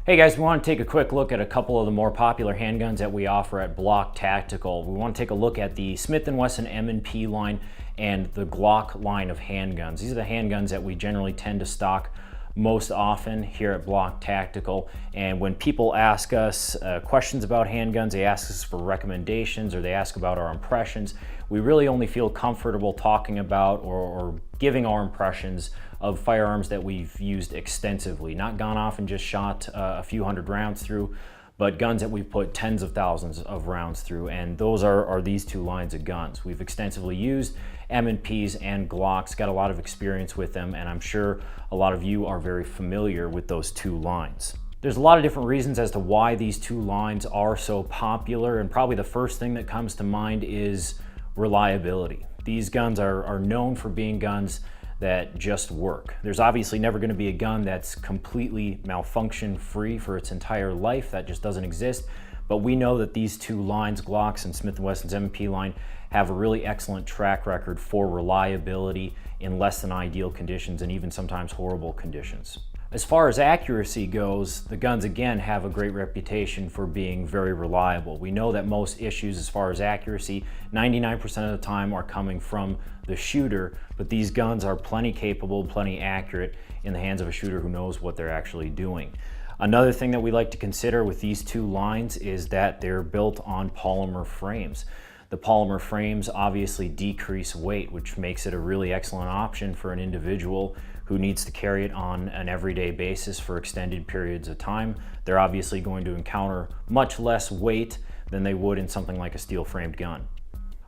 Hey guys, we want to take a quick look at a couple of the more popular handguns that we offer at Blok Tactical. We want to take a look at the Smith & Wesson M&P line and the Glock line of handguns. These are the handguns that we generally tend to stock most often here at Blok Tactical. And when people ask us questions about handguns, they ask us for recommendations or they ask about our impressions, we really only feel comfortable talking about or giving our impressions of firearms that we've used extensively, not gone off and just shot a few hundred rounds through, but guns that we've put tens of thousands of rounds through, and those are these two lines of guns. We've extensively used M&Ps and Glocks, got a lot of experience with them, and I'm sure a lot of you are very familiar with those two lines. There's a lot of different reasons as to why these two lines are so popular, and probably the first thing that comes to mind is reliability. These guns are known for being guns that just work. There's obviously never going to be a gun that's completely malfunction free for its entire life. That just doesn't exist. But we know that these two lines, Glocks and Smith & Wesson's M&P line, have a really excellent track record for reliability in less than ideal conditions and even sometimes horrible conditions. As far as accuracy goes, the guns again have a great reputation for being very reliable. We know that most issues as far as accuracy, 99% of the time are coming from the shooter, but these guns are plenty capable, plenty accurate in the hands of a shooter who knows what they're actually doing. Another thing that we like to consider with these two lines is that they're built on polymer frames. The polymer frames obviously decrease weight, which makes it a really excellent option for an individual who needs to carry it on an everyday basis for extended periods of time. They're obviously going to encounter much less weight than they would in something like a steel-framed gun.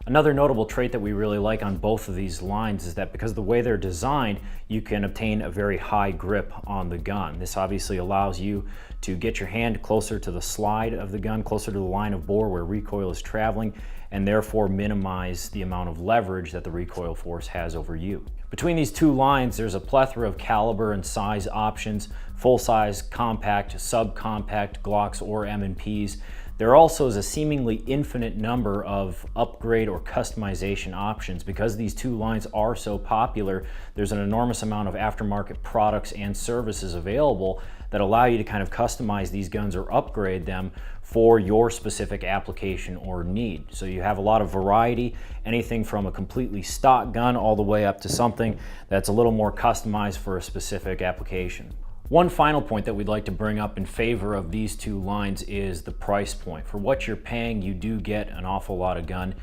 Another notable trait that we really like on both of these lines is that because of the way they're designed, you can obtain a very high grip on the gun. This obviously allows you to get your hand closer to the slide of the gun, closer to the line of bore where recoil is traveling, and therefore minimize the amount of leverage that the recoil force has over you. Between these two lines, there's a plethora of caliber and size options, full-size, compact, subcompact Glocks or M&Ps. There also is a seemingly infinite number of upgrade or customization options. Because these two lines are so popular, there's an enormous amount of aftermarket products and services available that allow you to kind of customize these guns or upgrade them for your specific application or need. So you have a lot of variety, anything from a completely stock gun all the way up to something that's a little more customized for a specific application. One final point that we'd like to bring up in favor of these two lines is the price point. For what you're paying, you do get an awful lot of gun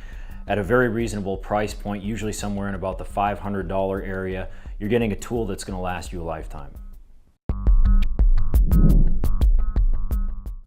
at a very reasonable price point, usually somewhere in about the $500 area. You're getting a tool that's going to last you a lifetime.